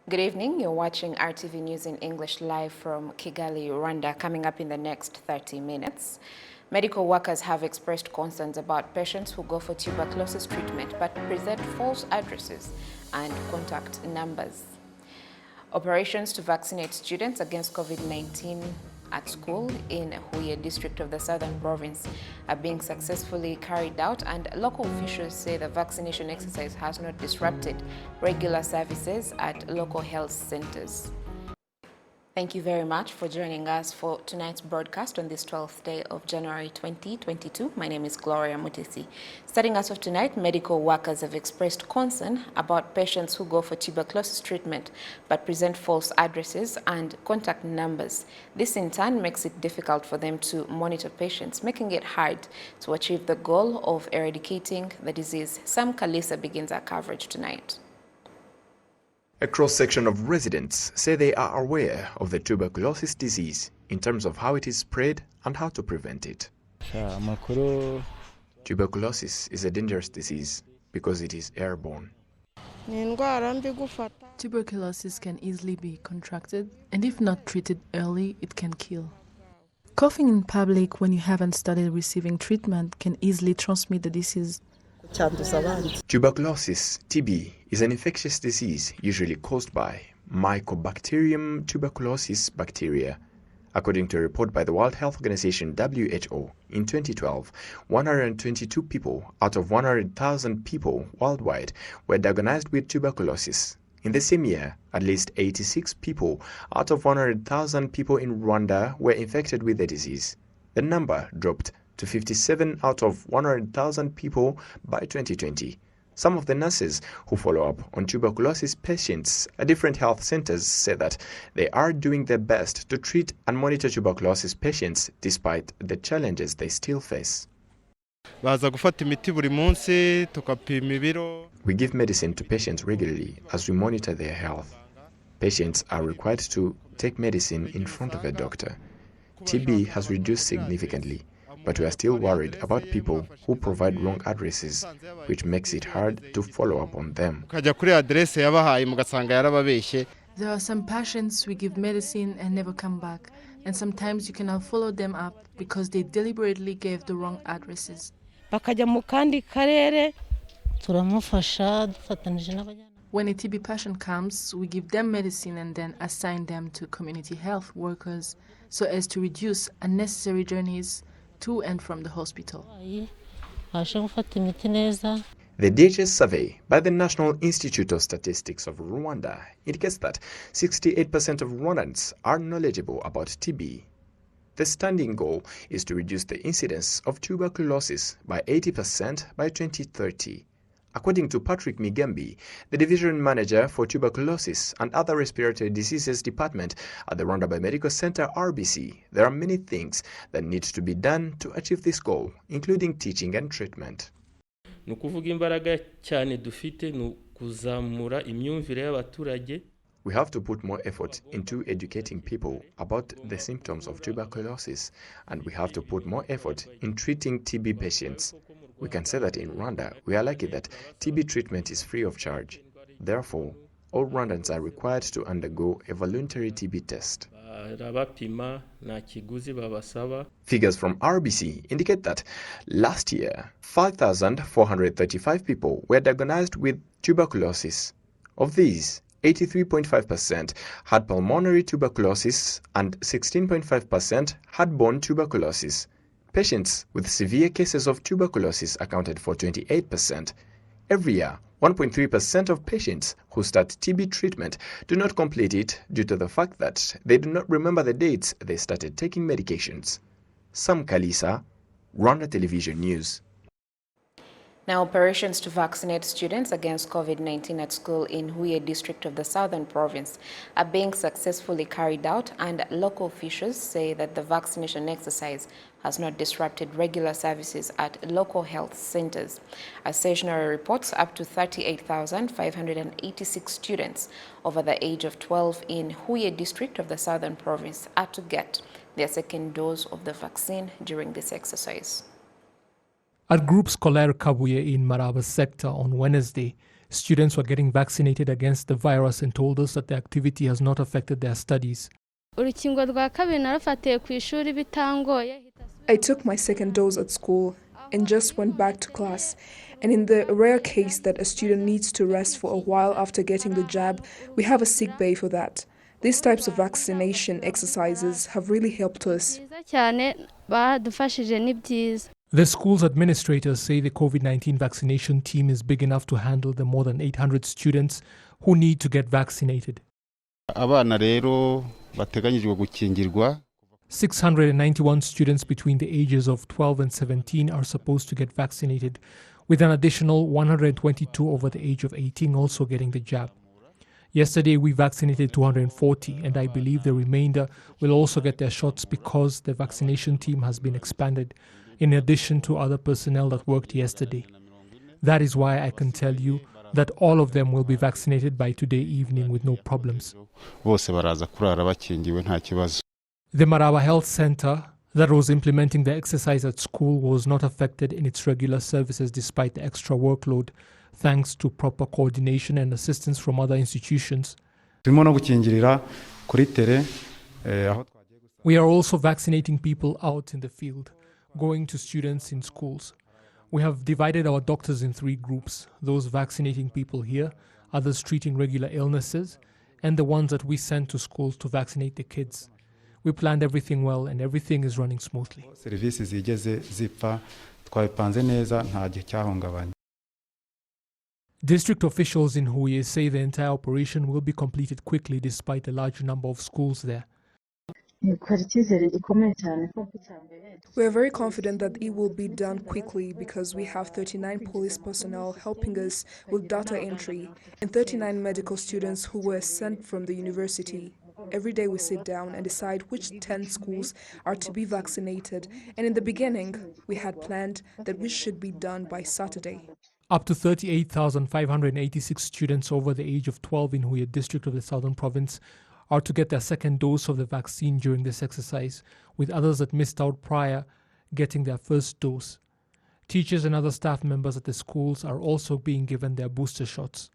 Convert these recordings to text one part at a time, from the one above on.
Good evening. You're watching RTV News in English live from Kigali, Rwanda. Coming up in the next 30 minutes, medical workers have expressed concerns about patients who go for tuberculosis treatment but present false addresses and contact numbers. Operations to vaccinate students against COVID-19 at school in Huye district of the southern province are being successfully carried out, and local officials say the vaccination exercise has not disrupted regular services at local health centers. Thank you very much for joining us for tonight's broadcast on this 12th day of January 2022. My name is Gloria Mutesi. Starting us off tonight, medical workers have expressed concern about patients who go for tuberculosis treatment but present false addresses and contact numbers. This in turn makes it difficult for them to monitor patients, making it hard to achieve the goal of eradicating the disease. Sam Kalisa begins our coverage tonight. A cross-section of residents say they are aware of the tuberculosis disease in terms of how it is spread and how to prevent it. Tuberculosis is a dangerous disease because it is airborne. Tuberculosis can easily be contracted, and if not treated early, it can kill. Coughing in public when you haven't started receiving treatment can easily transmit the disease. Tuberculosis, TB, is an infectious disease usually caused by Mycobacterium tuberculosis bacteria. According to a report by the World Health Organization (WHO), in 2012, 122 people out of 100,000 people worldwide were diagnosed with tuberculosis. In the same year, at least 86 people out of 100,000 people in Rwanda were infected with the disease. The number dropped to 57 out of 100,000 people by 2020. Some of the nurses who follow up on tuberculosis patients at different health centers say that they are doing their best to treat and monitor tuberculosis patients despite the challenges they still face. We give medicine to patients regularly as we monitor their health. Patients are required to take medicine in front of a doctor. TB has reduced significantly, but we are still worried about people who provide wrong addresses, which makes it hard to follow up on them. There are some patients we give medicine and never come back, and sometimes you cannot follow them up because they deliberately gave the wrong addresses. When a TB patient comes, we give them medicine and then assign them to community health workers so as to reduce unnecessary journeys to and from the hospital. The DHS survey by the National Institute of Statistics of Rwanda indicates that 68% of Rwandans are knowledgeable about TB. The standing goal is to reduce the incidence of tuberculosis by 80% by 2030. According to Patrick Migambi, the Division Manager for Tuberculosis and Other Respiratory Diseases Department at the Rwanda Biomedical Center RBC, there are many things that need to be done to achieve this goal, including teaching and treatment. We have to put more effort into educating people about the symptoms of tuberculosis, and we have to put more effort in treating TB patients. We can say that in Rwanda, we are lucky that TB treatment is free of charge. Therefore, all Rwandans are required to undergo a voluntary TB test. Figures from RBC indicate that last year, 5,435 people were diagnosed with tuberculosis. Of these, 83.5% had pulmonary tuberculosis and 16.5% had bone tuberculosis. Patients with severe cases of tuberculosis accounted for 28%. Every year, 1.3% of patients who start TB treatment do not complete it due to the fact that they do not remember the dates they started taking medications. Sam Kalisa, Rwanda Television News. Now, operations to vaccinate students against COVID-19 at school in Huye district of the southern province are being successfully carried out, and local officials say that the vaccination exercise has not disrupted regular services at local health centers. As stationary reports, up to 38,586 students over the age of 12 in Huye district of the southern province are to get their second dose of the vaccine during this exercise. At Group Scolaire Kabuye in Maraba sector on Wednesday, Students were getting vaccinated against the virus and told us that the activity has not affected their studies. I took my second dose at school and just went back to class. And in the rare case that a student needs to rest for a while after getting the jab, we have a sick bay for that. These types of vaccination exercises have really helped us. The school's administrators say the COVID-19 vaccination team is big enough to handle the more than 800 students who need to get vaccinated. 691 students between the ages of 12 and 17 are supposed to get vaccinated, with an additional 122 over the age of 18 also getting the jab. Yesterday we vaccinated 240, and I believe the remainder will also get their shots because the vaccination team has been expanded, in addition to other personnel that worked yesterday. That is why I can tell you that all of them will be vaccinated by today evening with no problems. The Maraba Health Center that was implementing the exercise at school was not affected in its regular services despite the extra workload, thanks to proper coordination and assistance from other institutions. We are also vaccinating people out in the field, going to students in schools. We have divided our doctors in 3 groups, those vaccinating people here, others treating regular illnesses, and the ones that we send to schools to vaccinate the kids. We planned everything well and everything is running smoothly. District officials in Huye say the entire operation will be completed quickly despite the large number of schools there. We are very confident that it will be done quickly because we have 39 police personnel helping us with data entry and 39 medical students who were sent from the university. Every day we sit down and decide which 10 schools are to be vaccinated, and in the beginning we had planned that we should be done by Saturday. Up to 38,586 students over the age of 12 in Huye district of the Southern Province are to get their second dose of the vaccine during this exercise, with others that missed out prior getting their first dose. Teachers and other staff members at the schools are also being given their booster shots.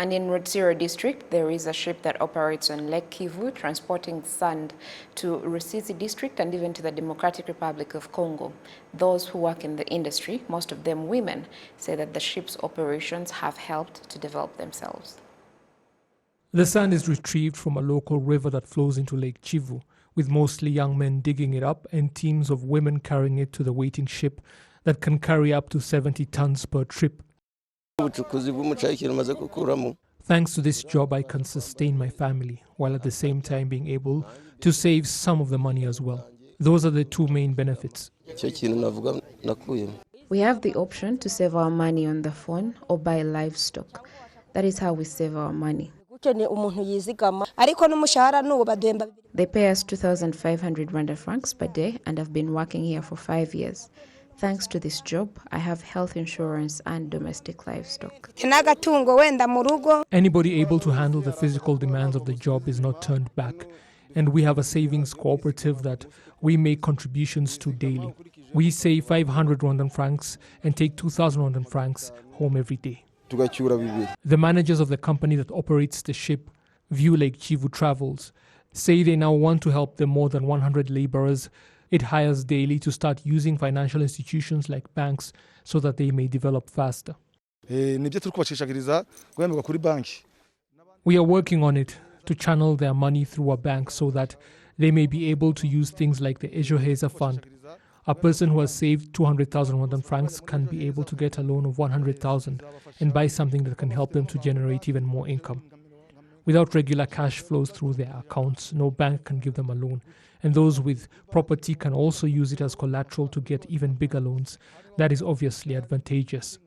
And in Rutsiro district, there is a ship that operates on Lake Kivu, transporting sand to Rusizi district and even to the Democratic Republic of Congo. Those who work in the industry, most of them women, say that the ship's operations have helped to develop themselves. The sand is retrieved from a local river that flows into Lake Kivu, with mostly young men digging it up and teams of women carrying it to the waiting ship that can carry up to 70 tons per trip. Thanks to this job, I can sustain my family, while at the same time being able to save some of the money as well. Those are the 2 main benefits. We have the option to save our money on the phone or buy livestock. That is how we save our money. They pay us 2,500 Rwanda francs per day, and I've been working here for 5 years. Thanks to this job, I have health insurance and domestic livestock. Anybody able to handle the physical demands of the job is not turned back, and we have a savings cooperative that we make contributions to daily. We save 500 Rwandan francs and take 2,000 Rwandan francs home every day. The managers of the company that operates the ship, View Lake Kivu Travels, say they now want to help the more than 100 laborers it hires daily to start using financial institutions like banks so that they may develop faster. We are working on it to channel their money through a bank so that they may be able to use things like the Ejo Heza fund. A person who has saved 200,000 Rwandan francs can be able to get a loan of 100,000 and buy something that can help them to generate even more income. Without regular cash flows through their accounts, no bank can give them a loan. And those with property can also use it as collateral to get even bigger loans. That is obviously advantageous.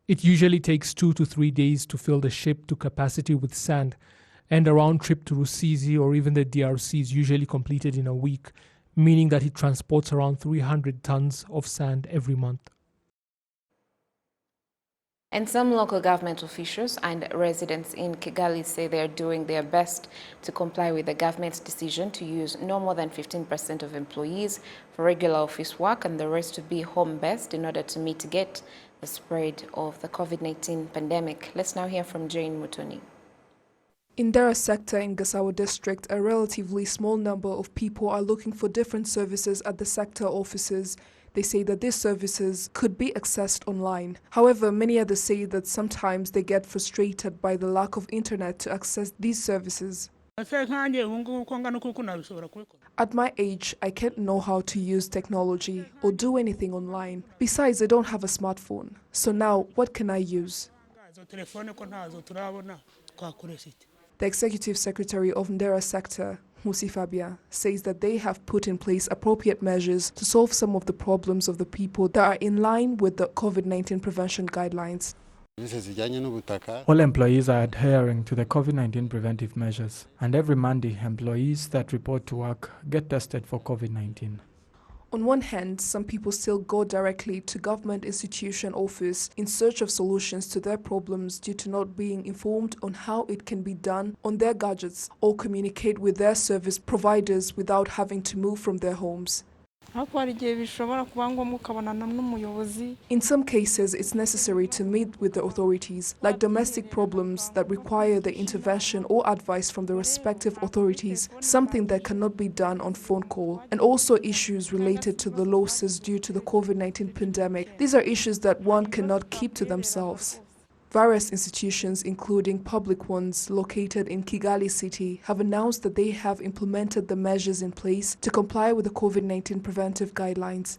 It usually takes 2 to 3 days to fill the ship to capacity with sand, and a round trip to Rusizi or even the DRC is usually completed in a week, meaning that it transports around 300 tons of sand every month. And some local government officials and residents in Kigali say they are doing their best to comply with the government's decision to use no more than 15% of employees for regular office work and the rest to be home-based in order to mitigate the spread of the COVID-19 pandemic. Let's now hear from Jane Mutoni. In Dera sector in Gasawa district, a relatively small number of people are looking for different services at the sector offices. They say that these services could be accessed online. However, many others say that sometimes they get frustrated by the lack of internet to access these services. At my age, I can't know how to use technology or do anything online. Besides, I don't have a smartphone. So now, what can I use? The Executive Secretary of Ndera Sector, Musi Fabia, says that they have put in place appropriate measures to solve some of the problems of the people that are in line with the COVID-19 prevention guidelines. All employees are adhering to the COVID-19 preventive measures, and every Monday, employees that report to work get tested for COVID-19. On one hand, some people still go directly to government institution office in search of solutions to their problems due to not being informed on how it can be done on their gadgets or communicate with their service providers without having to move from their homes. In some cases, it's necessary to meet with the authorities, like domestic problems that require the intervention or advice from the respective authorities, something that cannot be done on phone call, and also issues related to the losses due to the COVID-19 pandemic. These are issues that one cannot keep to themselves. Various institutions, including public ones located in Kigali city, have announced that they have implemented the measures in place to comply with the COVID-19 preventive guidelines.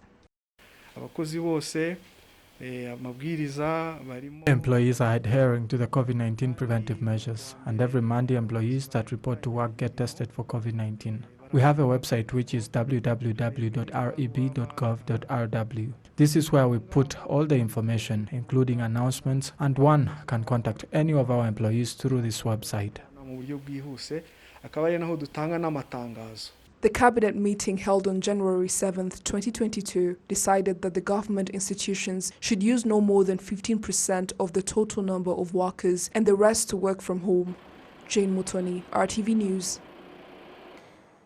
Employees are adhering to the COVID-19 preventive measures, and every Monday, employees that report to work get tested for COVID-19. We have a website which is www.reb.gov.rw. This is where we put all the information, including announcements, and one can contact any of our employees through this website. The cabinet meeting held on January 7, 2022, decided that the government institutions should use no more than 15% of the total number of workers and the rest to work from home. Jane Mutoni, RTV News.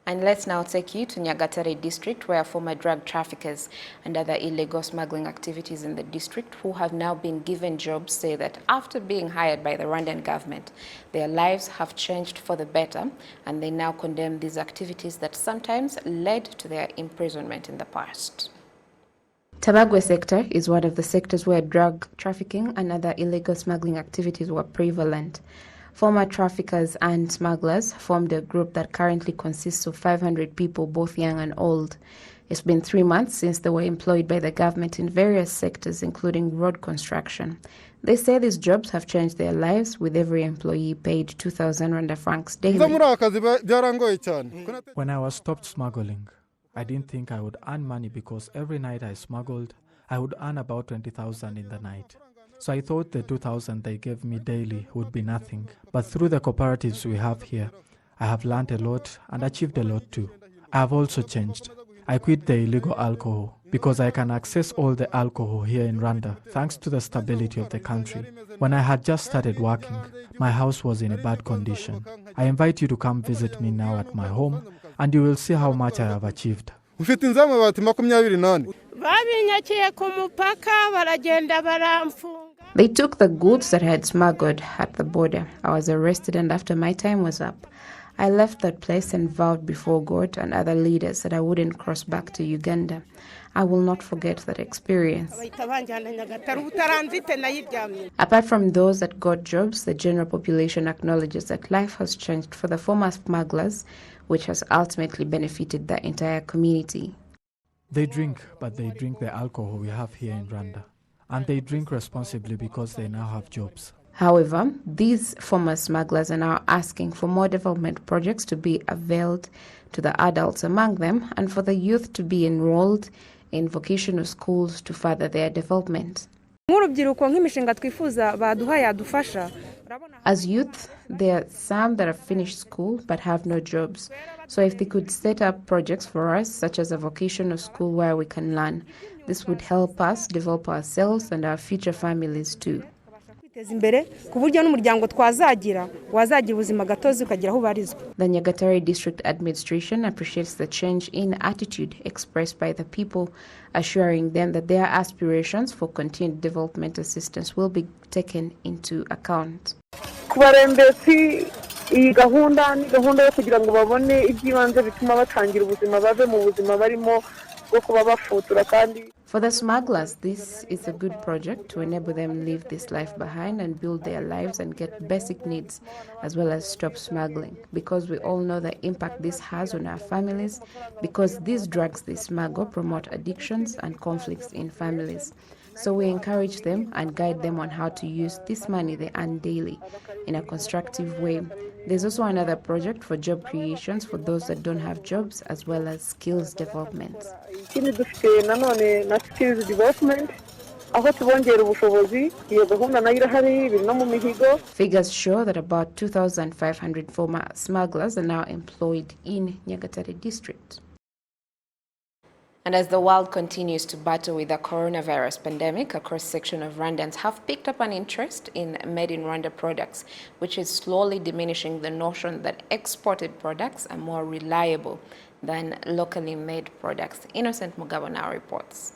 And let's now take you to Nyagatare district, where former drug traffickers and other illegal smuggling activities in the district who have now been given jobs say that after being hired by the Rwandan government, their lives have changed for the better, and they now condemn these activities that sometimes led to their imprisonment in the past. Tabagwe sector is one of the sectors where drug trafficking and other illegal smuggling activities were prevalent. Former traffickers and smugglers formed a group that currently consists of 500 people, both young and old. It's been 3 months since they were employed by the government in various sectors, including road construction. They say these jobs have changed their lives, with every employee paid 2,000 Rwanda francs daily. When I was stopped smuggling, I didn't think I would earn money because every night I smuggled, I would earn about 20,000 in the night. So I thought the 2,000 they gave me daily would be nothing. But through the cooperatives we have here, I have learned a lot and achieved a lot too. I have also changed. I quit the illegal alcohol because I can access all the alcohol here in Rwanda thanks to the stability of the country. When I had just started working, my house was in a bad condition. I invite you to come visit me now at my home and you will see how much I have achieved. They took the goods that I had smuggled at the border. I was arrested, and after my time was up, I left that place and vowed before God and other leaders that I wouldn't cross back to Uganda. I will not forget that experience. Apart from those that got jobs, the general population acknowledges that life has changed for the former smugglers, which has ultimately benefited the entire community. They drink, but they drink the alcohol we have here in Rwanda. And they drink responsibly because they now have jobs. However, these former smugglers are now asking for more development projects to be availed to the adults among them and for the youth to be enrolled in vocational schools to further their development. As youth, there are some that have finished school but have no jobs. So if they could set up projects for us, such as a vocational school where we can learn, this would help us develop ourselves and our future families too. Nyagatare District Administration appreciates the change in attitude expressed by the people, assuring them that their aspirations for continued development assistance will be taken into account. Iyi gahunda ni gahunda yo kugira ngo babone iby'ibanze bituma batangira ubuzima bave mu buzima barimo bwo kuba bafutura kandi. For the smugglers, this is a good project to enable them leave this life behind and build their lives and get basic needs, as well as stop smuggling, because we all know the impact this has on our families, because these drugs they smuggle promote addictions and conflicts in families. So we encourage them and guide them on how to use this money they earn daily in a constructive way. There's also another project for job creations for those that don't have jobs, as well as skills development. Ikindi dufite nanone na skills development aho tubongera ubushobozi. Iyo gahunda nayo irahari biri no mu mihigo. Figures show that about 2,500 former smugglers are now employed in Nyagatare district. And as the world continues to battle with the coronavirus pandemic, a cross-section of Rwandans have picked up an interest in made in Rwanda products, which is slowly diminishing the notion that exported products are more reliable than locally made products. Innocent Mugabo now reports.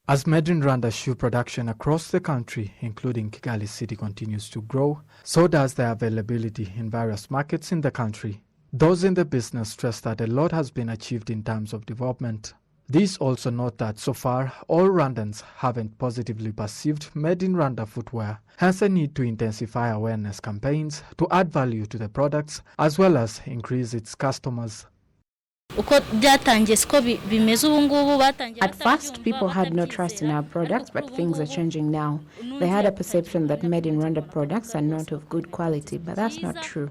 As made in Rwanda shoe production across the country, including Kigali City, continues to grow, so does the availability in various markets in the country. Those in the business stress that a lot has been achieved in terms of development. These also note that so far, all Rwandans haven't positively perceived made in Rwanda footwear, hence a need to intensify awareness campaigns to add value to the products as well as increase its customers. At first, people had no trust in our products, but things are changing now. They had a perception that made in Rwanda products are not of good quality, but that's not true.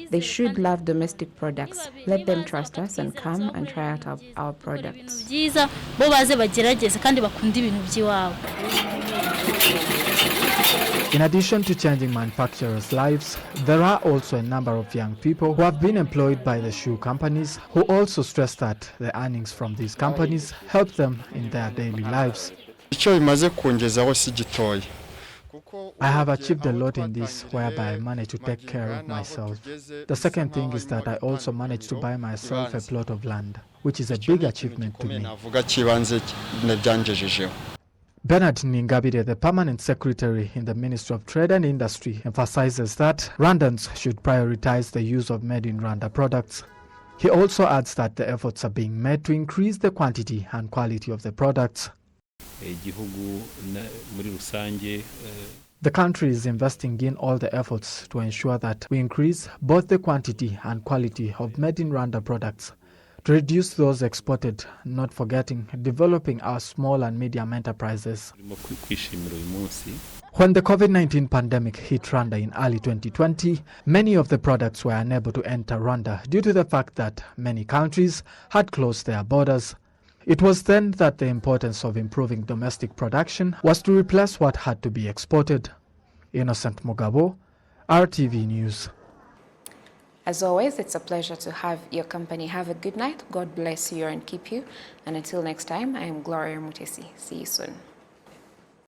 They should love domestic products. Let them trust us and come and try out our products. In addition to changing manufacturers' lives, there are also a number of young people who have been employed by the shoe companies who also stress that the earnings from these companies help them in their daily lives. I have achieved a lot in this, whereby I managed to take care of myself. The second thing is that I also managed to buy myself a plot of land, which is a big achievement to me. Bernard Ningabire, the permanent secretary in the Ministry of Trade and Industry, emphasizes that Rwandans should prioritize the use of made in Rwanda products. He also adds that the efforts are being made to increase the quantity and quality of the products. The country is investing in all the efforts to ensure that we increase both the quantity and quality of made in Rwanda products, to reduce those exported, not forgetting developing our small and medium enterprises. When the COVID-19 pandemic hit Rwanda in early 2020, many of the products were unable to enter Rwanda due to the fact that many countries had closed their borders. It was then that the importance of improving domestic production was to replace what had to be exported. Innocent Mugabo, RTV News. As always, it's a pleasure to have your company. Have a good night. God bless you and keep you. And until next time, I am Gloria Mutesi. See you soon.